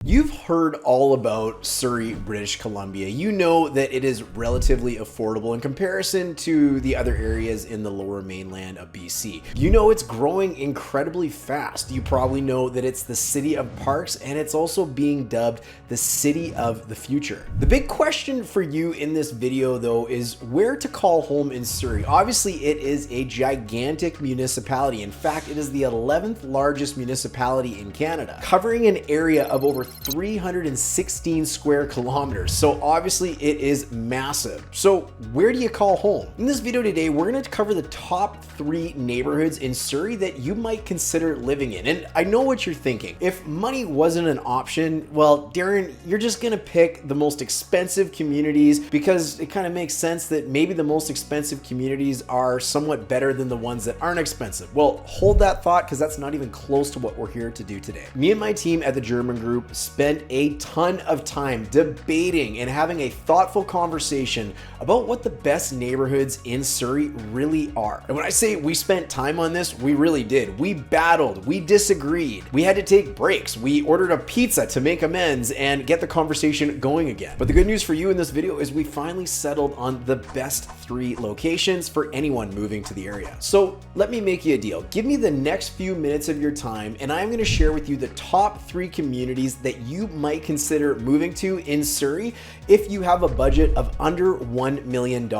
You've heard all about Surrey, British Columbia. You know that it is relatively affordable in comparison to the other areas in the lower mainland of BC. You know it's growing incredibly fast. You probably know that it's the city of parks and it's also being dubbed the city of the future. The big question for you in this video though is where to call home in Surrey. Obviously it is a gigantic municipality. In fact, it is the 11th largest municipality in Canada, covering an area of over 316 square kilometers. So obviously it is massive. So where do you call home? In this video today, we're going to cover the top 3 neighborhoods in Surrey that you might consider living in. And I know what you're thinking. If money wasn't an option, well, Darren, you're just going to pick the most expensive communities because it kind of makes sense that maybe the most expensive communities are somewhat better than the ones that aren't expensive. Well, hold that thought because that's not even close to what we're here to do today. Me and my team at the German group spent a ton of time debating and having a thoughtful conversation about what the best neighborhoods in Surrey really are. And when I say we spent time on this, we really did. We battled, we disagreed, we had to take breaks, we ordered a pizza to make amends and get the conversation going again. But the good news for you in this video is we finally settled on the best 3 locations for anyone moving to the area. So let me make you a deal. Give me the next few minutes of your time and I'm going to share with you the top 3 communities that you might consider moving to in Surrey if you have a budget of under $1 million.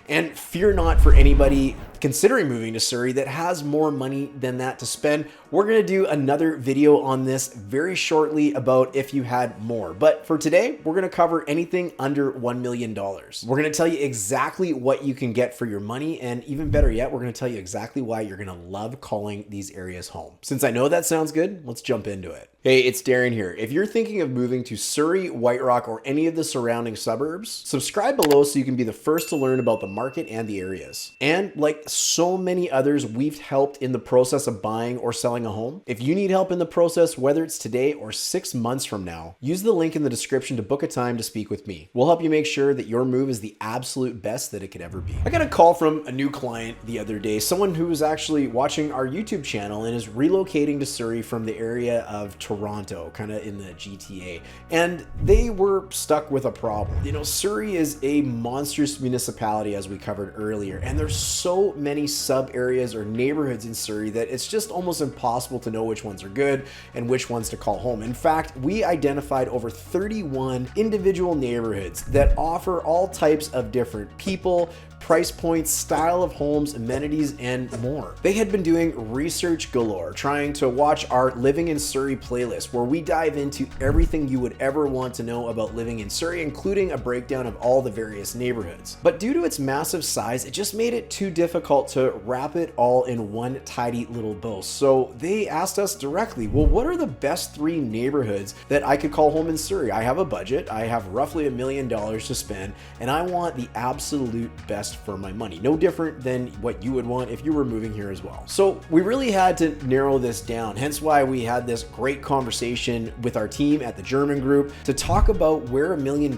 And fear not for anybody considering moving to Surrey that has more money than that to spend. We're going to do another video on this very shortly about if you had more. But for today, we're going to cover anything under $1 million. We're going to tell you exactly what you can get for your money. And even better yet, we're going to tell you exactly why you're going to love calling these areas home. Since I know that sounds good, let's jump into it. Hey, it's Darren here. If you're thinking of moving to Surrey, White Rock, or any of the surrounding suburbs, subscribe below so you can be the first to learn about the market and the areas. And like so many others, we've helped in the process of buying or selling a home. If you need help in the process, whether it's today or 6 months from now, use the link in the description to book a time to speak with me. We'll help you make sure that your move is the absolute best that it could ever be. I got a call from a new client the other day, someone who was actually watching our YouTube channel and is relocating to Surrey from the area of Toronto, kind of in the GTA. And they were stuck with a problem. You know, Surrey is a monstrous municipality as we covered earlier, and there's so many sub areas or neighborhoods in Surrey that it's just almost impossible to know which ones are good and which ones to call home. In fact, we identified over 31 individual neighborhoods that offer all types of different people, price points, style of homes, amenities, and more. They had been doing research galore, trying to watch our Living in Surrey playlist, where we dive into everything you would ever want to know about living in Surrey, including a breakdown of all the various neighborhoods. But due to its massive size, it just made it too difficult to wrap it all in one tidy little bow. So they asked us directly, well, what are the best 3 neighborhoods that I could call home in Surrey? I have a budget, I have roughly $1 million to spend, and I want the absolute best for my money. No different than what you would want if you were moving here as well. So we really had to narrow this down, hence why we had this great conversation with our team at the German group to talk about where $1 million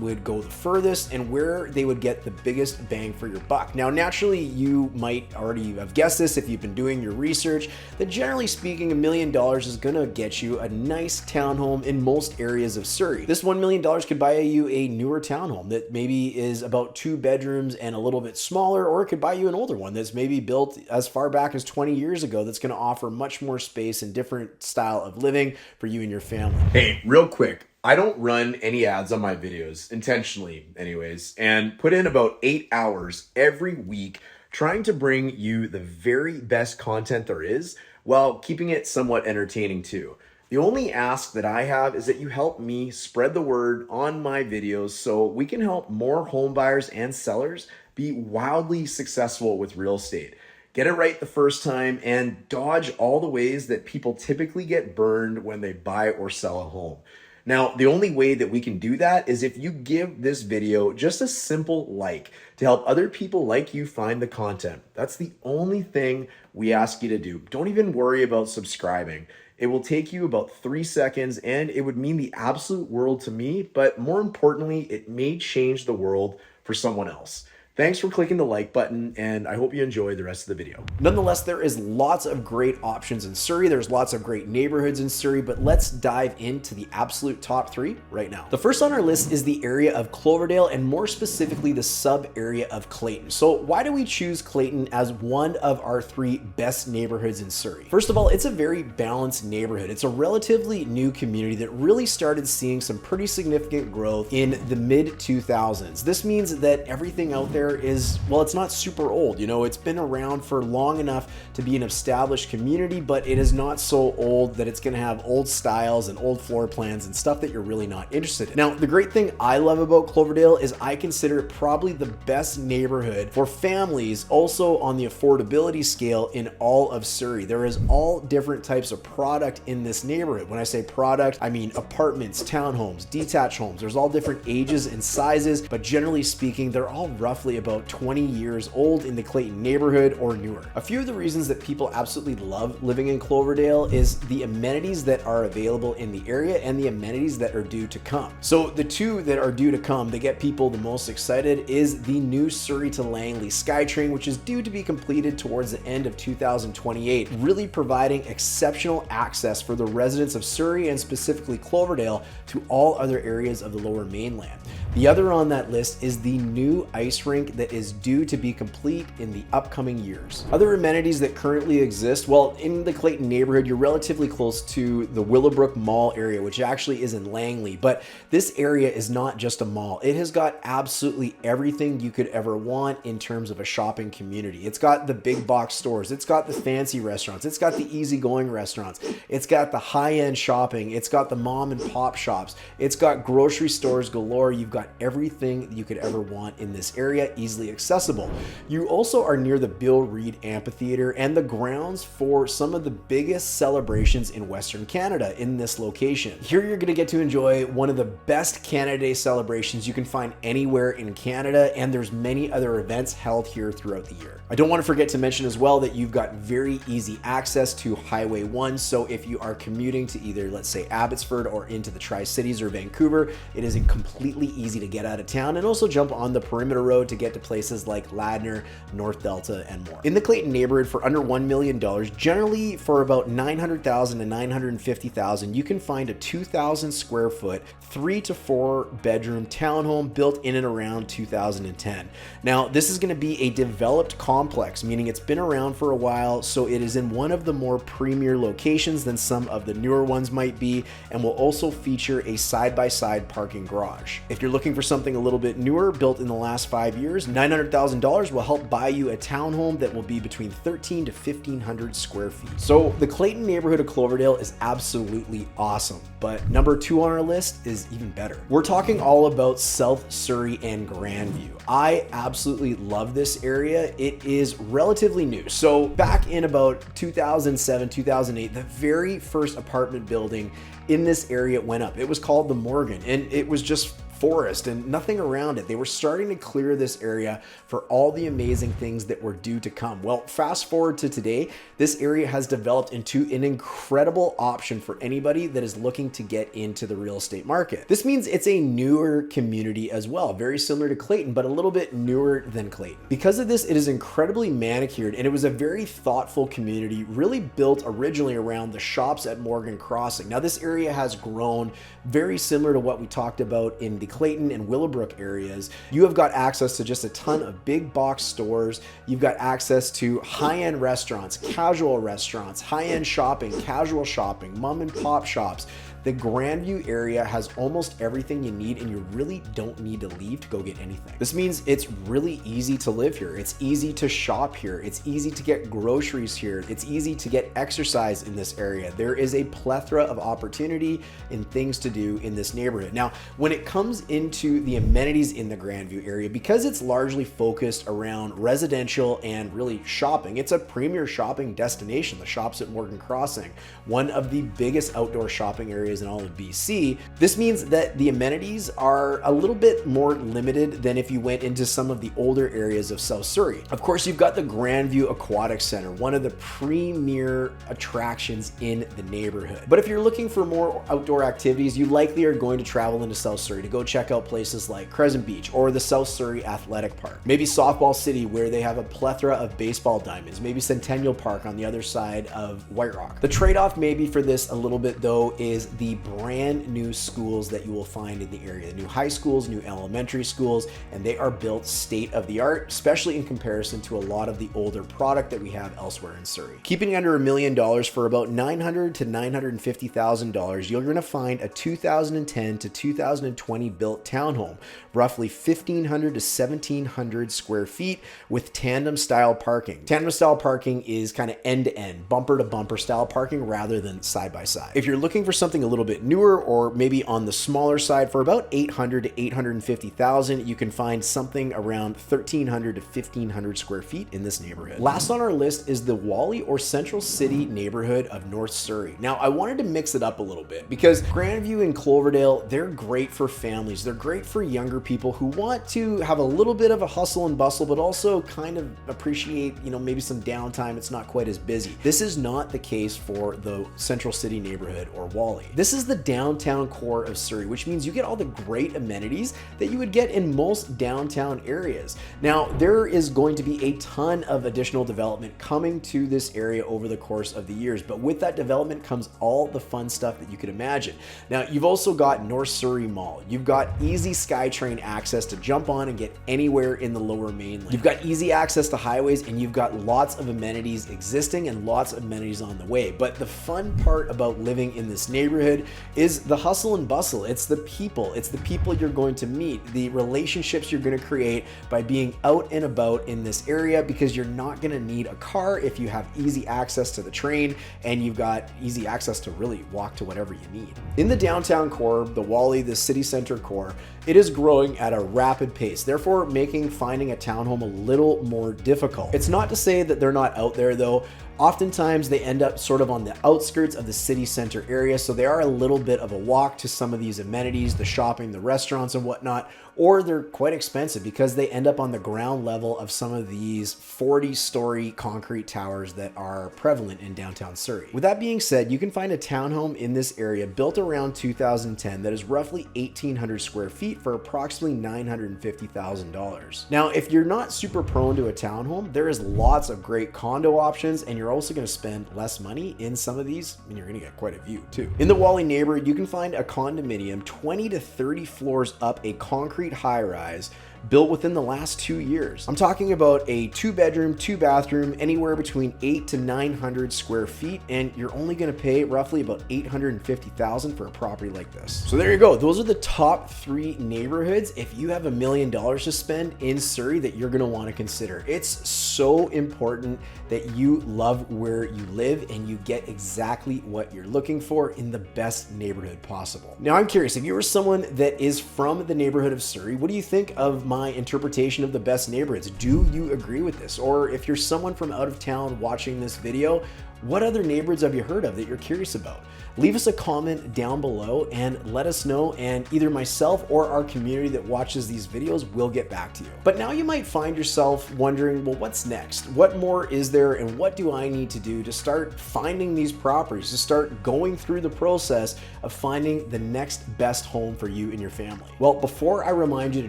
would go the furthest and where they would get the biggest bang for your buck. Now, naturally, you might already have guessed this if you've been doing your research, that generally speaking, $1 million is gonna get you a nice townhome in most areas of Surrey. This $1 million could buy you a newer townhome that maybe is about 2 bedrooms and a little bit smaller, or it could buy you an older one that's maybe built as far back as 20 years ago that's going to offer much more space and different style of living for you and your family. Hey, real quick, I don't run any ads on my videos, intentionally anyways, and put in about 8 hours every week trying to bring you the very best content there is while keeping it somewhat entertaining too. The only ask that I have is that you help me spread the word on my videos so we can help more home buyers and sellers be wildly successful with real estate. Get it right the first time and dodge all the ways that people typically get burned when they buy or sell a home. Now, the only way that we can do that is if you give this video just a simple like to help other people like you find the content. That's the only thing we ask you to do. Don't even worry about subscribing. It will take you about 3 seconds and it would mean the absolute world to me, but more importantly, it may change the world for someone else. Thanks for clicking the like button, and I hope you enjoy the rest of the video. Nonetheless, there is lots of great options in Surrey. There's lots of great neighborhoods in Surrey, but let's dive into the absolute top 3 right now. The first on our list is the area of Cloverdale, and more specifically the sub area of Clayton. So why do we choose Clayton as one of our 3 best neighborhoods in Surrey? First of all, it's a very balanced neighborhood. It's a relatively new community that really started seeing some pretty significant growth in the mid 2000s. This means that everything out there is, well, it's not super old. You know, it's been around for long enough to be an established community, but it is not so old that it's going to have old styles and old floor plans and stuff that you're really not interested in. Now, the great thing I love about Cloverdale is I consider it probably the best neighborhood for families, also on the affordability scale in all of Surrey. There is all different types of product in this neighborhood. When I say product, I mean apartments, townhomes, detached homes. There's all different ages and sizes, but generally speaking, they're all roughly about 20 years old in the Clayton neighborhood or newer. A few of the reasons that people absolutely love living in Cloverdale is the amenities that are available in the area and the amenities that are due to come. So the 2 that are due to come that get people the most excited is the new Surrey to Langley SkyTrain, which is due to be completed towards the end of 2028, really providing exceptional access for the residents of Surrey and specifically Cloverdale to all other areas of the Lower Mainland. The other on that list is the new ice rink that is due to be complete in the upcoming years. Other amenities that currently exist, well, in the Clayton neighborhood, you're relatively close to the Willowbrook Mall area, which actually is in Langley, but this area is not just a mall. It has got absolutely everything you could ever want in terms of a shopping community. It's got the big box stores, it's got the fancy restaurants, it's got the easygoing restaurants, it's got the high-end shopping, it's got the mom and pop shops, it's got grocery stores galore. You've got everything you could ever want in this area, easily accessible. You also are near the Bill Reid Amphitheater and the grounds for some of the biggest celebrations in Western Canada in this location. Here you're going to get to enjoy one of the best Canada Day celebrations you can find anywhere in Canada, and there's many other events held here throughout the year. I don't want to forget to mention as well that you've got very easy access to Highway 1, so if you are commuting to either, let's say, Abbotsford or into the Tri-Cities or Vancouver, it is completely easy to get out of town and also jump on the Perimeter Road to get to places like Ladner, North Delta, and more. In the Clayton neighborhood, for under $1 million, generally for about $900,000 to $950,000, you can find a 2,000 square foot, 3 to 4 bedroom townhome built in and around 2010. Now, this is going to be a developed complex, meaning it's been around for a while, so it is in one of the more premier locations than some of the newer ones might be, and will also feature a side-by-side parking garage. If you're looking for something a little bit newer, built in the last 5 years, $900,000 will help buy you a townhome that will be between 1,300 to 1,500 square feet. So the Clayton neighborhood of Cloverdale is absolutely awesome, but number 2 on our list is even better. We're talking all about South Surrey and Grandview. I absolutely love this area. It is relatively new. So back in about 2007, 2008, the very first apartment building in this area went up. It was called the Morgan, and it was just forest and nothing around it. They were starting to clear this area for all the amazing things that were due to come. Well, fast forward to today, this area has developed into an incredible option for anybody that is looking to get into the real estate market. This means it's a newer community as well, very similar to Clayton, but a little bit newer than Clayton. Because of this, it is incredibly manicured, and it was a very thoughtful community, really built originally around the shops at Morgan Crossing. Now, this area has grown very similar to what we talked about in the Clayton and Willowbrook areas. You have got access to just a ton of big box stores. You've got access to high-end restaurants, casual restaurants, high-end shopping, casual shopping, mom and pop shops. The Grandview area has almost everything you need, and you really don't need to leave to go get anything. This means it's really easy to live here. It's easy to shop here. It's easy to get groceries here. It's easy to get exercise in this area. There is a plethora of opportunity and things to do in this neighborhood. Now, when it comes into the amenities in the Grandview area, because it's largely focused around residential and really shopping, it's a premier shopping destination. The shops at Morgan Crossing, one of the biggest outdoor shopping areas areas in all of BC, this means that the amenities are a little bit more limited than if you went into some of the older areas of South Surrey. Of course, you've got the Grandview Aquatic Center, one of the premier attractions in the neighborhood. But if you're looking for more outdoor activities, you likely are going to travel into South Surrey to go check out places like Crescent Beach or the South Surrey Athletic Park. Maybe Softball City, where they have a plethora of baseball diamonds. Maybe Centennial Park on the other side of White Rock. The trade-off maybe for this a little bit though is the brand new schools that you will find in the area. The new high schools, new elementary schools, and they are built state of the art, especially in comparison to a lot of the older product that we have elsewhere in Surrey. Keeping under $1 million for about $900,000 to $950,000, you're going to find a 2010 to 2020 built townhome, roughly 1,500 to 1,700 square feet with tandem style parking. Tandem style parking is kind of end to end, bumper to bumper style parking rather than side by side. If you're looking for something a little bit newer or maybe on the smaller side for about $800,000 to $850,000, you can find something around 1,300 to 1,500 square feet in this neighborhood. Last on our list is the Whalley or Central City neighborhood of North Surrey. Now, I wanted to mix it up a little bit because Grandview and Cloverdale, they're great for families. They're great for younger people who want to have a little bit of a hustle and bustle, but also kind of appreciate, maybe some downtime. It's not quite as busy. This is not the case for the Central City neighborhood or Whalley. This is the downtown core of Surrey, which means you get all the great amenities that you would get in most downtown areas. Now, there is going to be a ton of additional development coming to this area over the course of the years, but with that development comes all the fun stuff that you could imagine. Now, you've also got North Surrey Mall. You've got easy SkyTrain access to jump on and get anywhere in the Lower Mainland. You've got easy access to highways, and you've got lots of amenities existing and lots of amenities on the way. But the fun part about living in this neighborhood is the hustle and bustle. It's the people. It's the people you're going to meet, the relationships you're going to create by being out and about in this area, because you're not going to need a car if you have easy access to the train and you've got easy access to really walk to whatever you need. In the downtown core, the Whalley, the city center core, it is growing at a rapid pace, therefore making finding a townhome a little more difficult. It's not to say that they're not out there though. Oftentimes they end up sort of on the outskirts of the city center area, so they are a little bit of a walk to some of these amenities, the shopping, the restaurants and whatnot, or they're quite expensive because they end up on the ground level of some of these 40-story concrete towers that are prevalent in downtown Surrey. With that being said, you can find a townhome in this area built around 2010 that is roughly 1,800 square feet for approximately $950,000. Now, if you're not super prone to a townhome, there is lots of great condo options, and you're also going to spend less money in some of these, and you're going to get quite a view too. In the Whalley neighborhood, you can find a condominium 20 to 30 floors up, a concrete high-rise built within the last 2 years. I'm talking about a 2-bedroom, 2-bathroom, anywhere between 800 to 900 square feet, and you're only going to pay roughly about $850,000 for a property like this. So there you go. Those are the top 3 neighborhoods if you have $1 million to spend in Surrey that you're going to want to consider. It's so important that you love where you live and you get exactly what you're looking for in the best neighborhood possible. Now, I'm curious, if you were someone that is from the neighborhood of Surrey, what do you think of my interpretation of the best neighborhoods? Do you agree with this? Or if you're someone from out of town watching this video, what other neighborhoods have you heard of that you're curious about? Leave us a comment down below and let us know, and either myself or our community that watches these videos will get back to you. But now you might find yourself wondering, well, what's next? What more is there, and what do I need to do to start finding these properties, to start going through the process of finding the next best home for you and your family? Well, before I remind you to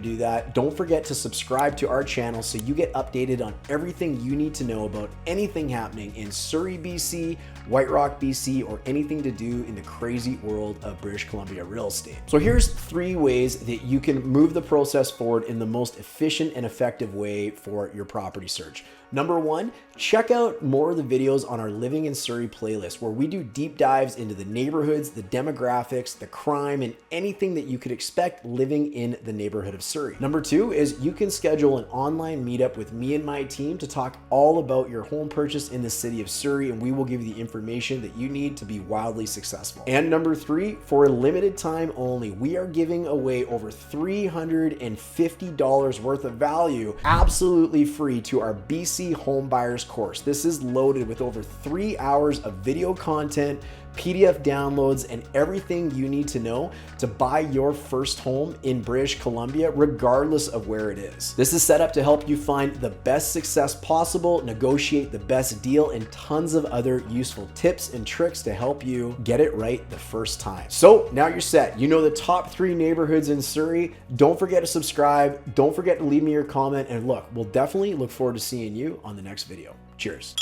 do that, don't forget to subscribe to our channel so you get updated on everything you need to know about anything happening in Surrey, BC, White Rock, BC, or anything to do in the crazy world of British Columbia real estate. So here's 3 ways that you can move the process forward in the most efficient and effective way for your property search. Number 1, check out more of the videos on our Living in Surrey playlist, where we do deep dives into the neighborhoods, the demographics, the crime, and anything that you could expect living in the neighborhood of Surrey. Number 2 is you can schedule an online meetup with me and my team to talk all about your home purchase in the city of Surrey, and we will give you the information that you need to be wildly successful. And number 3, for a limited time only, we are giving away over $350 worth of value absolutely free to our BC Home Buyers course. This is loaded with over 3 hours of video content, PDF downloads, and everything you need to know to buy your first home in British Columbia, regardless of where it is. This is set up to help you find the best success possible, negotiate the best deal, and tons of other useful tips and tricks to help you get it right the first time. So now you're set. You know the top 3 neighborhoods in Surrey. Don't forget to subscribe. Don't forget to leave me your comment. And look, we'll definitely look forward to seeing you on the next video. Cheers.